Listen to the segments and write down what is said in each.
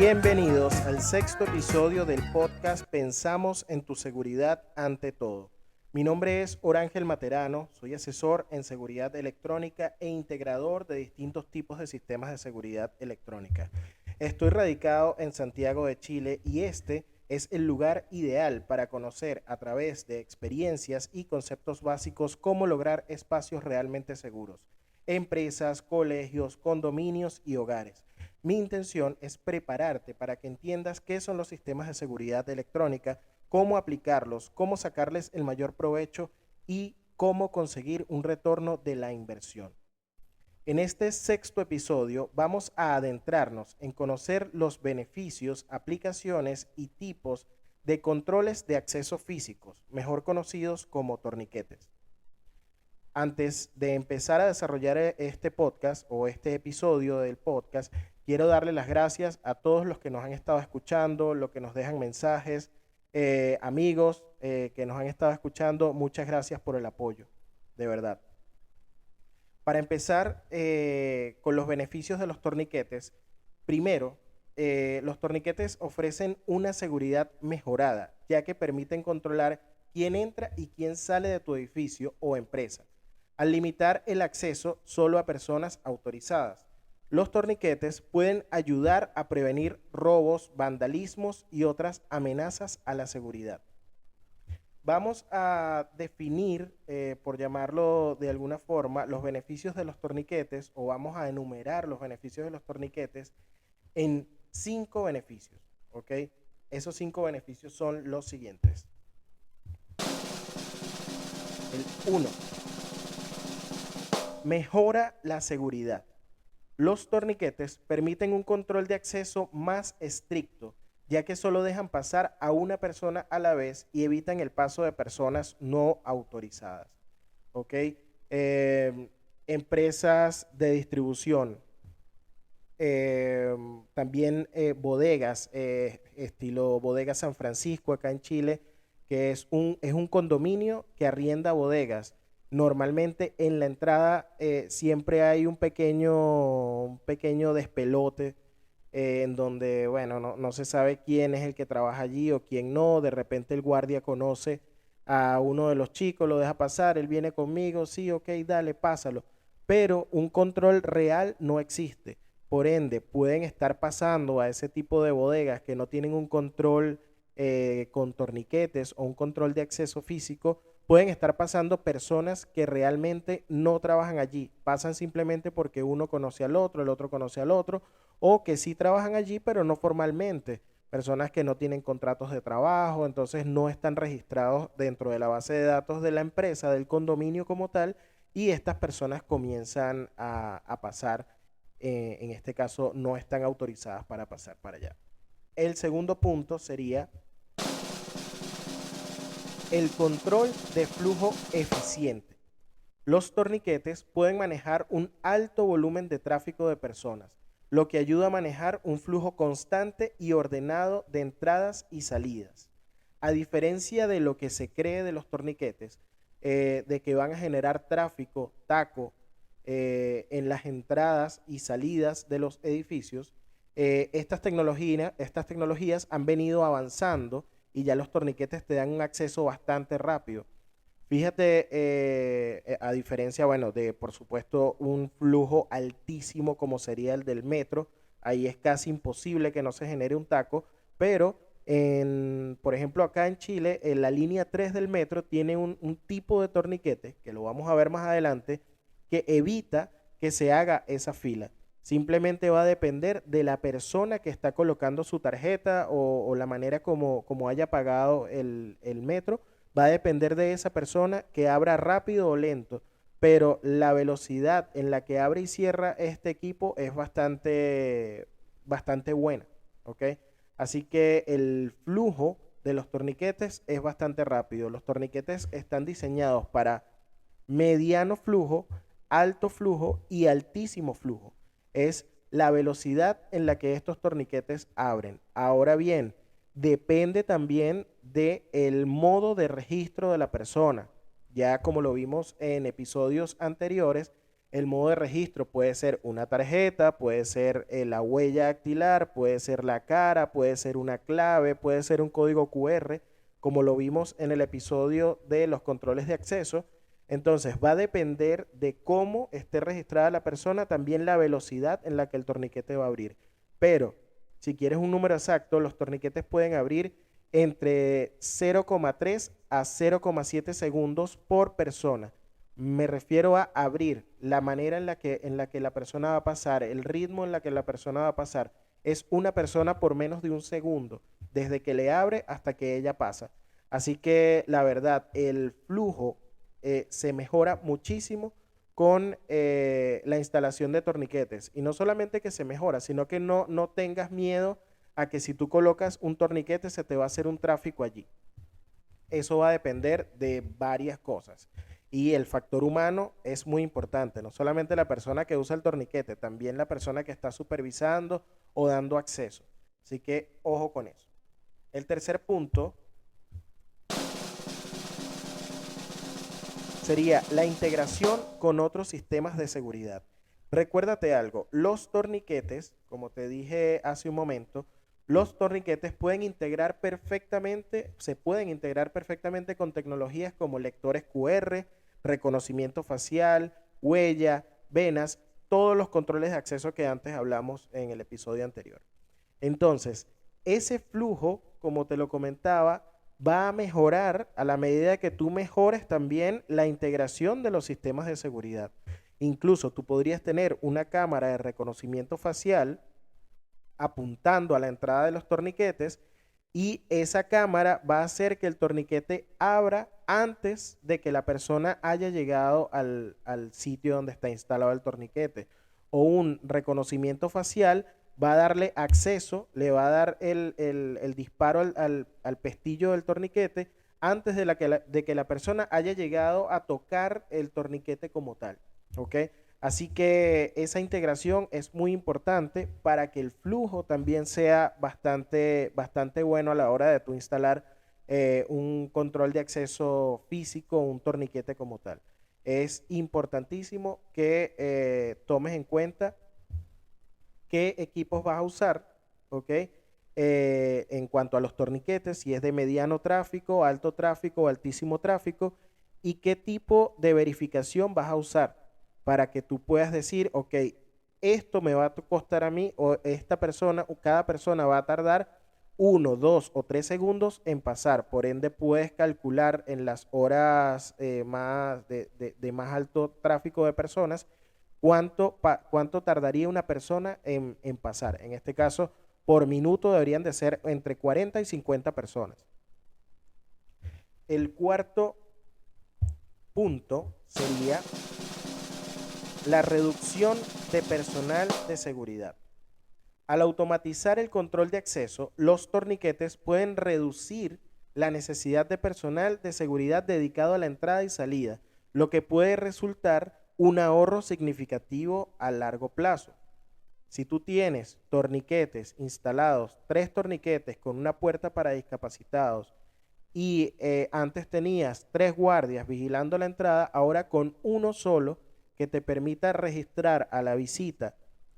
Bienvenidos al sexto episodio del podcast Pensamos en tu seguridad ante todo. Mi nombre es Orángel Materano, soy asesor en seguridad electrónica e integrador de distintos tipos de sistemas de seguridad electrónica. Estoy radicado en Santiago de Chile y este es el lugar ideal para conocer a través de experiencias y conceptos básicos cómo lograr espacios realmente seguros. Empresas, colegios, condominios y hogares. Mi intención es prepararte para que entiendas qué son los sistemas de seguridad electrónica, cómo aplicarlos, cómo sacarles el mayor provecho y cómo conseguir un retorno de la inversión. En este sexto episodio vamos a adentrarnos en conocer los beneficios, aplicaciones y tipos de controles de acceso físicos, mejor conocidos como torniquetes. Antes de empezar a desarrollar este podcast o este episodio del podcast, quiero darle las gracias a todos los que nos han estado escuchando, los que nos dejan mensajes, amigos que nos han estado escuchando. Muchas gracias por el apoyo, de verdad. Para empezar con los beneficios de los torniquetes, primero, los torniquetes ofrecen una seguridad mejorada, ya que permiten controlar quién entra y quién sale de tu edificio o empresa, al limitar el acceso solo a personas autorizadas. Los torniquetes pueden ayudar a prevenir robos, vandalismos y otras amenazas a la seguridad. Vamos a definir, por llamarlo de alguna forma, los beneficios de los torniquetes, o vamos a enumerar los beneficios de los torniquetes en 5 beneficios, ¿ok? Esos 5 beneficios son los siguientes. El 1. Mejora la seguridad. Los torniquetes permiten un control de acceso más estricto, ya que solo dejan pasar a una persona a la vez y evitan el paso de personas no autorizadas. ¿Ok? Empresas de distribución, también bodegas, estilo Bodega San Francisco acá en Chile, que es un condominio que arrienda bodegas. Normalmente en la entrada siempre hay un pequeño despelote en donde, bueno, no se sabe quién es el que trabaja allí o quién no. De repente el guardia conoce a uno de los chicos, lo deja pasar, él viene conmigo, sí, ok, dale, pásalo. Pero un control real no existe. Por ende, pueden estar pasando a ese tipo de bodegas que no tienen un control con torniquetes o un control de acceso físico. Pueden estar pasando personas que realmente no trabajan allí, pasan simplemente porque uno conoce al otro, el otro conoce al otro, o que sí trabajan allí, pero no formalmente. Personas que no tienen contratos de trabajo, entonces no están registrados dentro de la base de datos de la empresa, del condominio como tal, y estas personas comienzan a pasar, en este caso no están autorizadas para pasar para allá. El segundo punto sería el control de flujo eficiente. Los torniquetes pueden manejar un alto volumen de tráfico de personas, lo que ayuda a manejar un flujo constante y ordenado de entradas y salidas. A diferencia de lo que se cree de los torniquetes, de que van a generar tráfico, taco, en las entradas y salidas de los edificios, estas tecnologías han venido avanzando y ya los torniquetes te dan un acceso bastante rápido. Fíjate, a diferencia, bueno, de por supuesto un flujo altísimo como sería el del metro, ahí es casi imposible que no se genere un taco, pero por ejemplo acá en Chile, en la línea 3 del metro tiene un tipo de torniquete, que lo vamos a ver más adelante, que evita que se haga esa fila. Simplemente va a depender de la persona que está colocando su tarjeta o la manera como haya pagado el metro. Va a depender de esa persona que abra rápido o lento, pero la velocidad en la que abre y cierra este equipo es bastante buena, ¿ok? Así que el flujo de los torniquetes es bastante rápido. Los torniquetes están diseñados para mediano flujo, alto flujo y altísimo flujo. Es la velocidad en la que estos torniquetes abren. Ahora bien, depende también del modo de registro de la persona. Ya como lo vimos en episodios anteriores, El modo de registro puede ser una tarjeta, puede ser la huella dactilar, puede ser la cara, puede ser una clave, puede ser un código QR, como lo vimos en el episodio de los controles de acceso. Entonces va a depender de cómo esté registrada la persona, también la velocidad en la que el torniquete va a abrir. Pero si quieres un número exacto, los torniquetes pueden abrir entre 0,3 a 0,7 segundos por persona. Me refiero a abrir la manera en la que la persona va a pasar, el ritmo en la que la persona va a pasar. Es una persona por menos de un segundo, desde que le abre hasta que ella pasa. Así que la verdad, el flujo se mejora muchísimo con la instalación de torniquetes. Y no solamente que se mejora, sino que no tengas miedo a que si tú colocas un torniquete se te va a hacer un tráfico allí. Eso va a depender de varias cosas. Y el factor humano es muy importante, no solamente la persona que usa el torniquete, también la persona que está supervisando o dando acceso. Así que ojo con eso. El tercer punto sería la integración con otros sistemas de seguridad. Recuérdate algo, los torniquetes, como te dije hace un momento, los torniquetes se pueden integrar perfectamente con tecnologías como lectores QR, reconocimiento facial, huella, venas, todos los controles de acceso que antes hablamos en el episodio anterior. Entonces, ese flujo, como te lo comentaba, va a mejorar a la medida que tú mejores también la integración de los sistemas de seguridad. Incluso tú podrías tener una cámara de reconocimiento facial apuntando a la entrada de los torniquetes y esa cámara va a hacer que el torniquete abra antes de que la persona haya llegado al sitio donde está instalado el torniquete. O un reconocimiento facial va a darle acceso, le va a dar el disparo al pestillo del torniquete antes de que la persona haya llegado a tocar el torniquete como tal. ¿Ok? Así que esa integración es muy importante para que el flujo también sea bastante bueno a la hora de tú instalar un control de acceso físico, un torniquete como tal. Es importantísimo que tomes en cuenta qué equipos vas a usar, ¿ok? En cuanto a los torniquetes, si es de mediano tráfico, alto tráfico o altísimo tráfico, y qué tipo de verificación vas a usar para que tú puedas decir, ok, esto me va a costar a mí o esta persona o cada persona va a tardar 1, 2 o 3 segundos en pasar. Por ende, puedes calcular en las horas de más alto tráfico de personas cuánto tardaría una persona en pasar. En este caso, por minuto deberían de ser entre 40 y 50 personas. El cuarto punto sería la reducción de personal de seguridad. Al automatizar el control de acceso, los torniquetes pueden reducir la necesidad de personal de seguridad dedicado a la entrada y salida, lo que puede resultar un ahorro significativo a largo plazo. Si tú tienes torniquetes instalados, 3 torniquetes con una puerta para discapacitados y antes tenías 3 guardias vigilando la entrada, ahora con uno solo que te permita registrar a la visita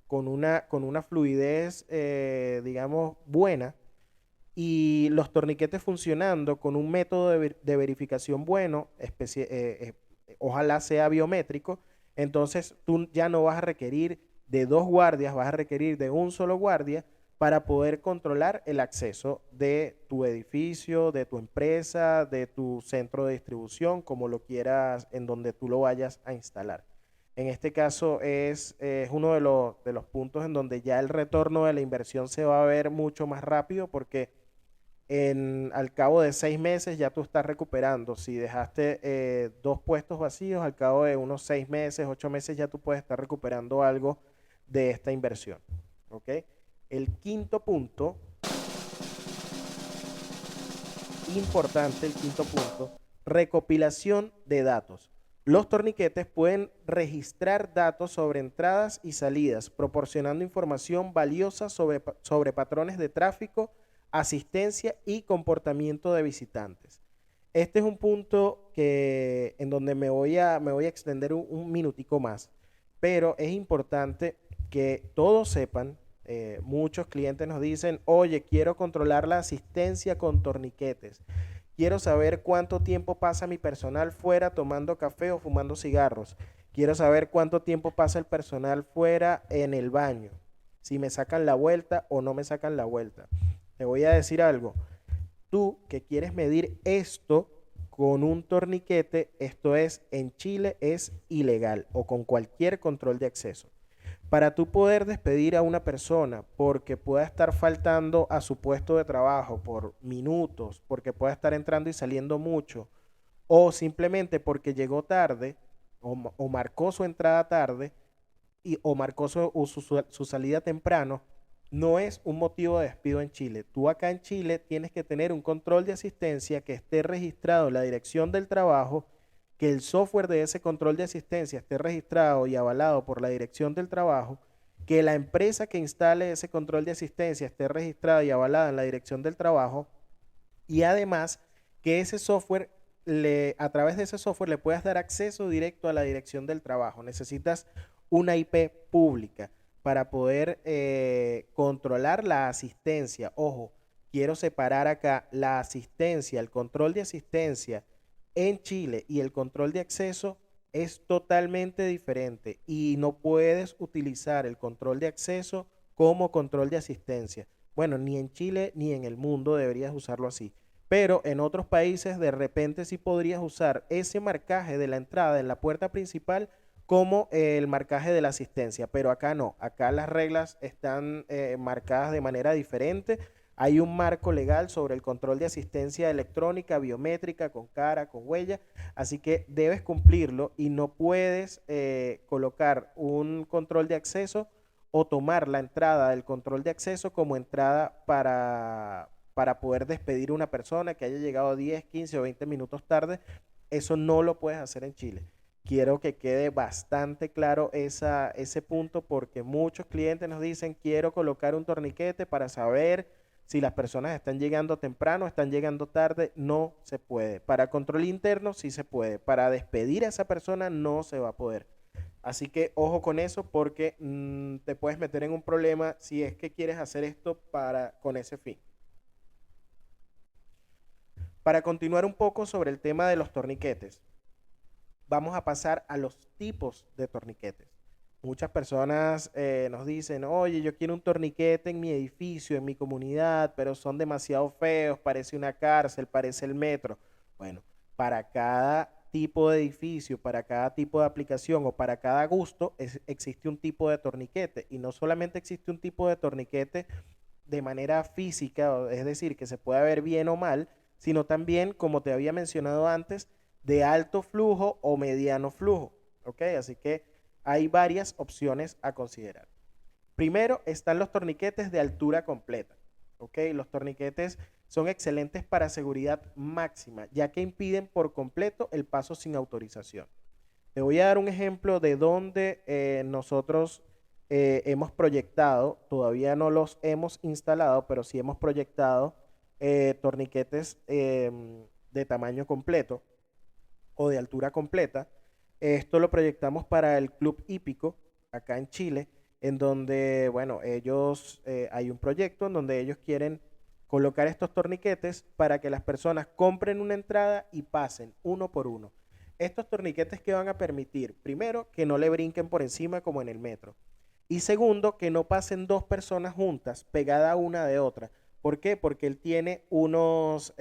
con una fluidez, digamos, buena, y los torniquetes funcionando con un método de verificación bueno, ojalá sea biométrico, entonces tú ya no vas a requerir de 2 guardias, vas a requerir de un solo guardia para poder controlar el acceso de tu edificio, de tu empresa, de tu centro de distribución, como lo quieras, en donde tú lo vayas a instalar. En este caso es uno de los puntos en donde ya el retorno de la inversión se va a ver mucho más rápido porque al cabo de 6 meses ya tú estás recuperando. Si dejaste 2 puestos vacíos, al cabo de unos 6 meses, 8 meses ya tú puedes estar recuperando algo de esta inversión. ¿Ok? El quinto punto, importante, el quinto punto, recopilación de datos. Los torniquetes pueden registrar datos sobre entradas y salidas, proporcionando información valiosa sobre patrones de tráfico, asistencia y comportamiento de visitantes. Este es un punto en donde me voy a extender un minutico más. pero es importante que todos sepan. Muchos clientes nos dicen, oye, quiero controlar la asistencia con torniquetes. Quiero saber cuánto tiempo pasa mi personal fuera tomando café o fumando cigarros. Quiero saber cuánto tiempo pasa el personal fuera en el baño. Si me sacan la vuelta o no me sacan la vuelta. Te voy a decir algo. Tú que quieres medir esto con un torniquete, esto es, en Chile es ilegal o con cualquier control de acceso. Para tú poder despedir a una persona porque pueda estar faltando a su puesto de trabajo por minutos, porque pueda estar entrando y saliendo mucho, o simplemente porque llegó tarde o marcó su entrada tarde o marcó su salida temprano, no es un motivo de despido en Chile. Tú acá en Chile tienes que tener un control de asistencia que esté registrado en la Dirección del Trabajo, que el software de ese control de asistencia esté registrado y avalado por la Dirección del Trabajo, que la empresa que instale ese control de asistencia esté registrada y avalada en la Dirección del Trabajo, y además que ese software, a través de ese software le puedas dar acceso directo a la Dirección del Trabajo. Necesitas una IP pública para poder controlar la asistencia. Ojo, quiero separar acá la asistencia, el control de asistencia en Chile y el control de acceso es totalmente diferente y no puedes utilizar el control de acceso como control de asistencia. Bueno, ni en Chile ni en el mundo deberías usarlo así. Pero en otros países de repente sí podrías usar ese marcaje de la entrada en la puerta principal como el marcaje de la asistencia, pero acá no, acá las reglas están marcadas de manera diferente. Hay un marco legal sobre el control de asistencia electrónica, biométrica, con cara, con huella, así que debes cumplirlo y no puedes colocar un control de acceso o tomar la entrada del control de acceso como entrada para poder despedir a una persona que haya llegado 10, 15 o 20 minutos tarde. Eso no lo puedes hacer en Chile. Quiero que quede bastante claro ese punto porque muchos clientes nos dicen, quiero colocar un torniquete para saber si las personas están llegando temprano, están llegando tarde. No se puede. Para control interno sí se puede. Para despedir a esa persona no se va a poder. Así que ojo con eso porque te puedes meter en un problema si es que quieres hacer esto con ese fin. Para continuar un poco sobre el tema de los torniquetes, vamos a pasar a los tipos de torniquetes. Muchas personas nos dicen, oye, yo quiero un torniquete en mi edificio, en mi comunidad, pero son demasiado feos, parece una cárcel, parece el metro. Bueno, para cada tipo de edificio, para cada tipo de aplicación o para cada gusto, existe un tipo de torniquete. Y no solamente existe un tipo de torniquete de manera física, es decir, que se pueda ver bien o mal, sino también, como te había mencionado antes, de alto flujo o mediano flujo. ¿Ok? Así que hay varias opciones a considerar. Primero están los torniquetes de altura completa. ¿Ok? Los torniquetes son excelentes para seguridad máxima, ya que impiden por completo el paso sin autorización. Te voy a dar un ejemplo de donde nosotros hemos proyectado, todavía no los hemos instalado, pero sí hemos proyectado torniquetes de tamaño completo o de altura completa. Esto lo proyectamos para el Club Hípico, acá en Chile, en donde, bueno, hay un proyecto en donde ellos quieren colocar estos torniquetes para que las personas compren una entrada y pasen uno por uno. Estos torniquetes que van a permitir, primero, que no le brinquen por encima como en el metro. Y segundo, que no pasen dos personas juntas, pegada una de otra. ¿Por qué? Porque él tiene los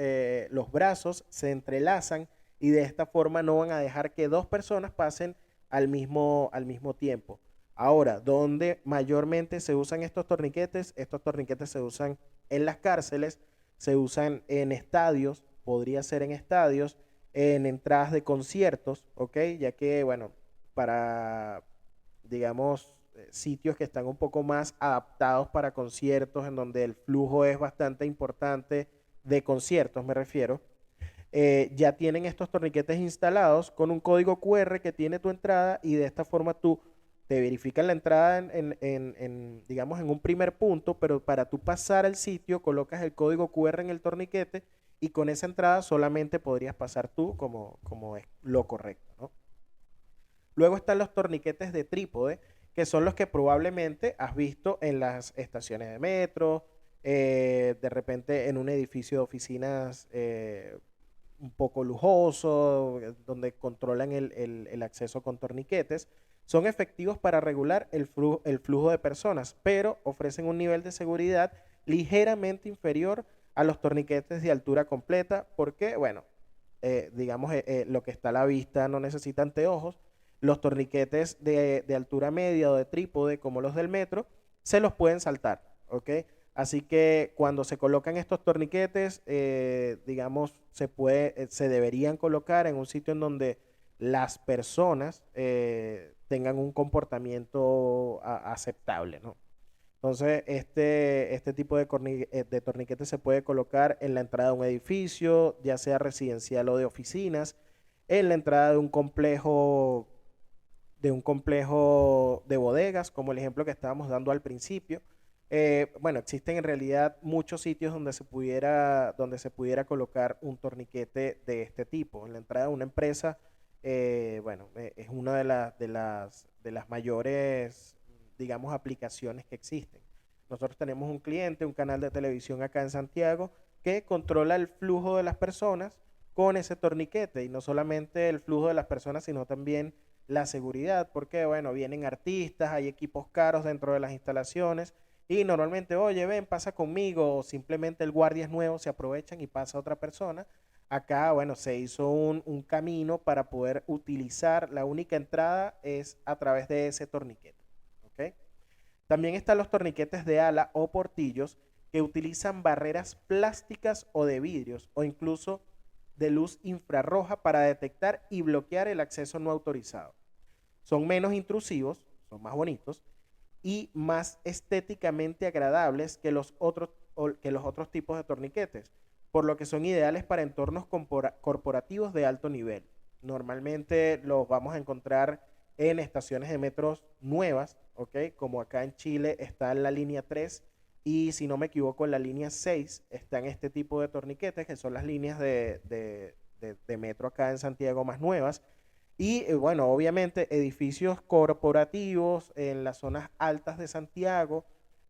brazos se entrelazan y de esta forma no van a dejar que dos personas pasen al mismo tiempo. Ahora, ¿dónde mayormente se usan estos torniquetes? Estos torniquetes se usan en las cárceles, se usan en estadios, podría ser en estadios, en entradas de conciertos, ¿ok? Ya que, bueno, para, digamos, sitios que están un poco más adaptados para conciertos, en donde el flujo es bastante importante de conciertos, me refiero, ya tienen estos torniquetes instalados con un código QR que tiene tu entrada y de esta forma tú te verifican la entrada digamos, en un primer punto, pero para tú pasar al sitio colocas el código QR en el torniquete y con esa entrada solamente podrías pasar tú como es lo correcto, ¿no? Luego están los torniquetes de trípode, que son los que probablemente has visto en las estaciones de metro, de repente en un edificio de oficinas un poco lujoso, donde controlan el acceso con torniquetes. Son efectivos para regular el flujo de personas, pero ofrecen un nivel de seguridad ligeramente inferior a los torniquetes de altura completa, porque, bueno, digamos, lo que está a la vista no necesita anteojos. Los torniquetes de altura media o de trípode, como los del metro, se los pueden saltar, ¿ok? Así que cuando se colocan estos torniquetes, digamos, se deberían colocar en un sitio en donde las personas tengan un comportamiento aceptable, ¿no? Entonces, este tipo de torniquete se puede colocar en la entrada de un edificio, ya sea residencial o de oficinas, en la entrada de un complejo de bodegas, como el ejemplo que estábamos dando al principio. Bueno, existen en realidad muchos sitios donde se pudiera colocar un torniquete de este tipo. En la entrada de una empresa, bueno, es una de las mayores, digamos, aplicaciones que existen. Nosotros tenemos un cliente, un canal de televisión acá en Santiago, que controla el flujo de las personas con ese torniquete, y no solamente el flujo de las personas, sino también la seguridad, porque, bueno, vienen artistas, hay equipos caros dentro de las instalaciones, y normalmente, oye, ven, pasa conmigo, o simplemente el guardia es nuevo, se aprovechan y pasa otra persona. Acá, bueno, se hizo un camino para poder utilizar, la única entrada es a través de ese torniquete, ¿ok? También están los torniquetes de ala o portillos, que utilizan barreras plásticas o de vidrios, o incluso de luz infrarroja, para detectar y bloquear el acceso no autorizado. Son menos intrusivos, son más bonitos y más estéticamente agradables que los otros tipos de torniquetes, por lo que son ideales para entornos corporativos de alto nivel. Normalmente los vamos a encontrar en estaciones de metros nuevas, ¿ok? Como acá en Chile está en la línea 3, y si no me equivoco en la línea 6 están este tipo de torniquetes, que son las líneas de metro acá en Santiago más nuevas. Y bueno, obviamente edificios corporativos en las zonas altas de Santiago,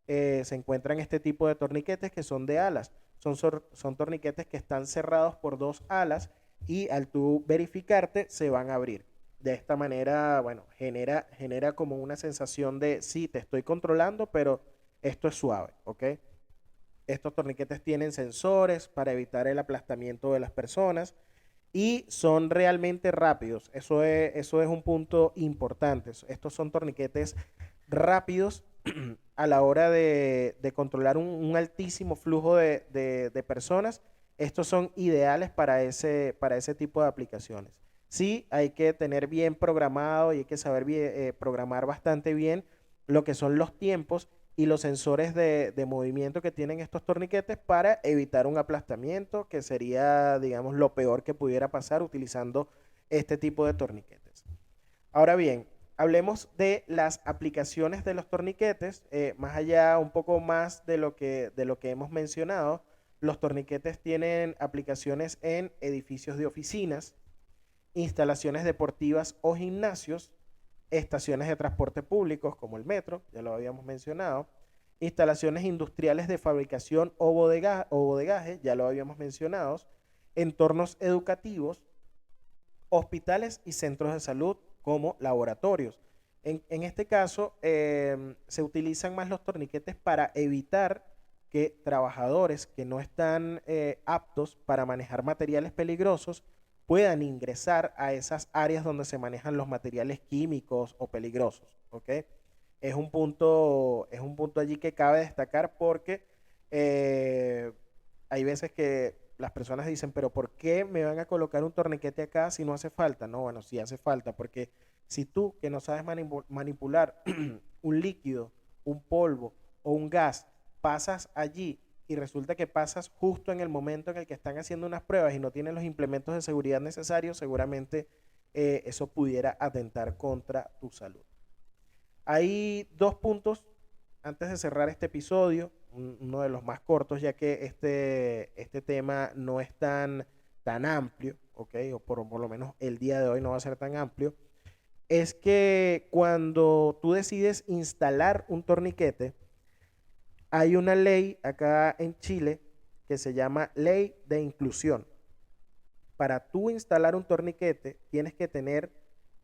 se encuentran este tipo de torniquetes que son de alas. Son torniquetes que están cerrados por dos alas, y al tú verificarte se van a abrir. De esta manera, bueno, genera como una sensación de, sí, te estoy controlando, pero esto es suave, ¿ok? Estos torniquetes tienen sensores para evitar el aplastamiento de las personas, y son realmente rápidos. Eso es un punto importante. Estos son torniquetes rápidos a la hora de controlar un altísimo flujo de personas. Estos son ideales para ese tipo de aplicaciones. Sí, hay que tener bien programado, y hay que saber programar bastante bien lo que son los tiempos y los sensores de movimiento que tienen estos torniquetes, para evitar un aplastamiento, que sería, digamos, lo peor que pudiera pasar utilizando este tipo de torniquetes. Ahora bien, hablemos de las aplicaciones de los torniquetes, más allá, un poco más de lo que hemos mencionado. Los torniquetes tienen aplicaciones en edificios de oficinas, instalaciones deportivas o gimnasios, estaciones de transporte públicos como el metro, ya lo habíamos mencionado, instalaciones industriales de fabricación o bodegaje, ya lo habíamos mencionado, entornos educativos, hospitales y centros de salud como laboratorios. En este caso, se utilizan más los torniquetes para evitar que trabajadores que no están aptos para manejar materiales peligrosos puedan ingresar a esas áreas donde se manejan los materiales químicos o peligrosos, ¿ok? Es un punto allí que cabe destacar, porque eh, hay veces que las personas dicen, pero ¿por qué me van a colocar un torniquete acá si no hace falta? No, bueno, sí hace falta, porque si tú, que no sabes manipular un líquido, un polvo o un gas, pasas allí y resulta que pasas justo en el momento en el que están haciendo unas pruebas y no tienen los implementos de seguridad necesarios, seguramente eso pudiera atentar contra tu salud. Hay dos puntos antes de cerrar este episodio, uno de los más cortos, ya que este tema no es tan amplio, ¿ok? O por lo menos el día de hoy no va a ser tan amplio. es que cuando tú decides instalar un torniquete, hay una ley acá en Chile que se llama Ley de Inclusión. Para tú instalar un torniquete, tienes que tener,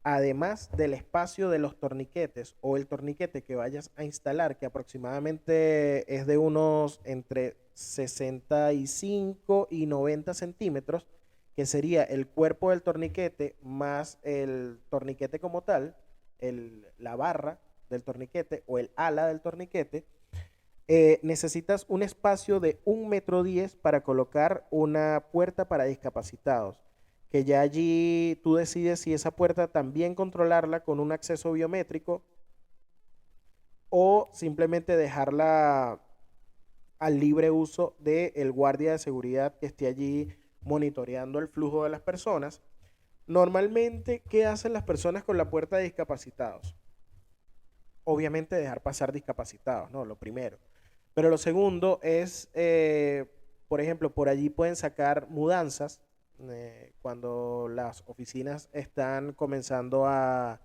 además del espacio de los torniquetes o el torniquete que vayas a instalar, que aproximadamente es de unos entre 65 y 90 centímetros, que sería el cuerpo del torniquete más el torniquete como tal, la barra del torniquete o el ala del torniquete. Necesitas un espacio de 1,10 m para colocar una puerta para discapacitados, que ya allí tú decides si esa puerta también controlarla con un acceso biométrico o simplemente dejarla al libre uso del guardia de seguridad que esté allí monitoreando el flujo de las personas. Normalmente, ¿qué hacen las personas con la puerta de discapacitados? Obviamente dejar pasar discapacitados, ¿no? Lo primero. Pero lo segundo es, por ejemplo, por allí pueden sacar mudanzas cuando las oficinas están comenzando a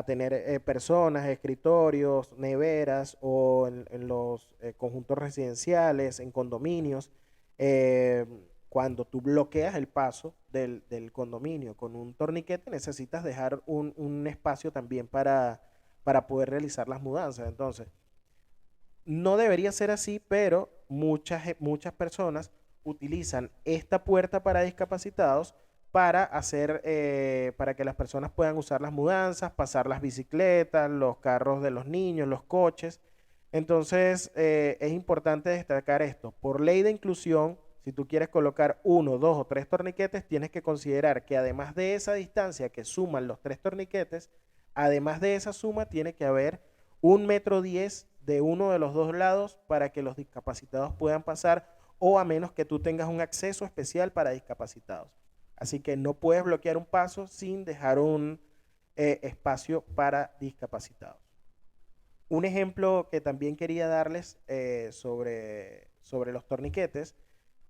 tener personas, escritorios, neveras o en los conjuntos residenciales, en condominios. eh, Cuando tú bloqueas el paso del condominio con un torniquete, necesitas dejar un espacio también para poder realizar las mudanzas. Entonces, no debería ser así, pero muchas personas utilizan esta puerta para discapacitados para que las personas puedan usar las mudanzas, pasar las bicicletas, los carros de los niños, los coches. Entonces, es importante destacar esto. Por ley de inclusión, si tú quieres colocar uno, dos o tres torniquetes, tienes que considerar que además de esa distancia que suman los tres torniquetes, además de esa suma, tiene que haber 1,10 m de uno de los dos lados para que los discapacitados puedan pasar, o a menos que tú tengas un acceso especial para discapacitados. Así que no puedes bloquear un paso sin dejar un espacio para discapacitados. Un ejemplo que también quería darles sobre los torniquetes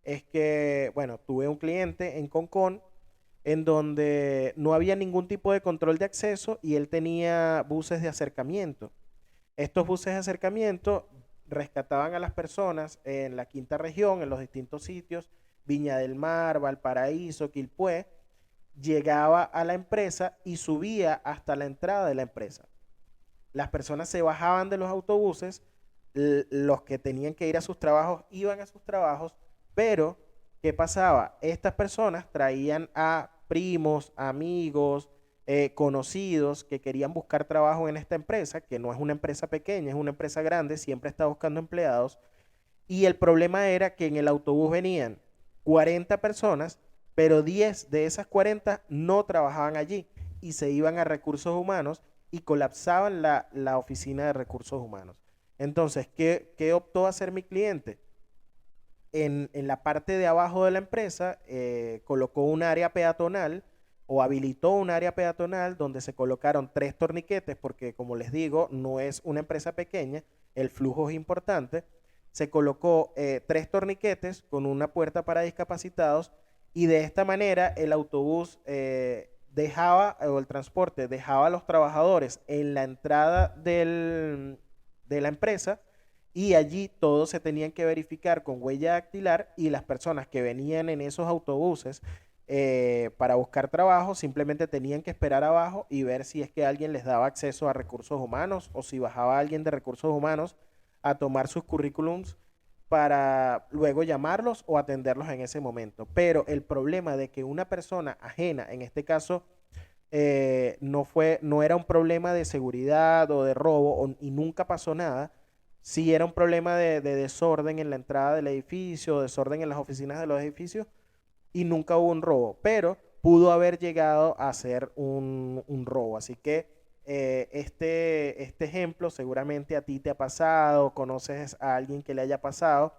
es que, bueno, tuve un cliente en Concón en donde no había ningún tipo de control de acceso y él tenía buses de acercamiento. Estos buses de acercamiento rescataban a las personas en la quinta región, en los distintos sitios, Viña del Mar, Valparaíso, Quilpué, llegaba a la empresa y subía hasta la entrada de la empresa. Las personas se bajaban de los autobuses, los que tenían que ir a sus trabajos iban a sus trabajos, pero ¿qué pasaba? Estas personas traían a primos, amigos, conocidos que querían buscar trabajo en esta empresa, que no es una empresa pequeña, es una empresa grande, siempre está buscando empleados, y el problema era que en el autobús venían 40 personas, pero 10 de esas 40 no trabajaban allí y se iban a recursos humanos y colapsaban la oficina de recursos humanos. Entonces, ¿qué optó a hacer mi cliente? En la parte de abajo de la empresa colocó un área peatonal o habilitó un área peatonal donde se colocaron tres torniquetes, porque como les digo, no es una empresa pequeña, el flujo es importante. Se colocó tres torniquetes con una puerta para discapacitados y de esta manera el autobús o el transporte dejaba a los trabajadores en la entrada de la empresa y allí todos se tenían que verificar con huella dactilar y las personas que venían en esos autobuses para buscar trabajo simplemente tenían que esperar abajo y ver si es que alguien les daba acceso a recursos humanos o si bajaba alguien de recursos humanos a tomar sus currículums para luego llamarlos o atenderlos en ese momento. Pero el problema de que una persona ajena, en este caso, no era un problema de seguridad o de robo y nunca pasó nada. Sí era un problema de desorden en la entrada del edificio, desorden en las oficinas de los edificios y nunca hubo un robo, pero pudo haber llegado a ser un robo. Así que este ejemplo seguramente a ti te ha pasado, conoces a alguien que le haya pasado.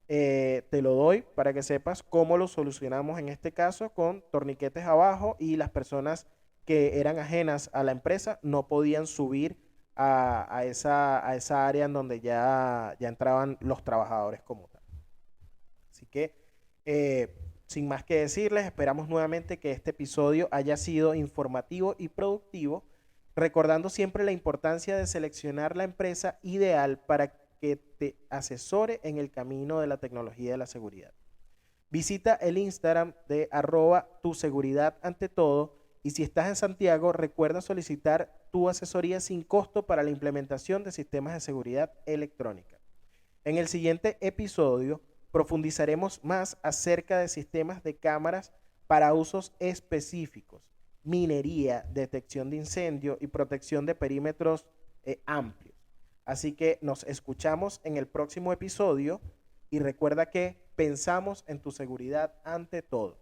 Te lo doy para que sepas cómo lo solucionamos en este caso con torniquetes abajo y las personas que eran ajenas a la empresa no podían subir a esa área en donde ya entraban los trabajadores como tal. Así que sin más que decirles, esperamos nuevamente que este episodio haya sido informativo y productivo, recordando siempre la importancia de seleccionar la empresa ideal para que te asesore en el camino de la tecnología de la seguridad. Visita el Instagram de @tuseguridadantetodo y si estás en Santiago, recuerda solicitar tu asesoría sin costo para la implementación de sistemas de seguridad electrónica. En el siguiente episodio profundizaremos más acerca de sistemas de cámaras para usos específicos, minería, detección de incendio y protección de perímetros amplios. Así que nos escuchamos en el próximo episodio y recuerda que pensamos en tu seguridad ante todo.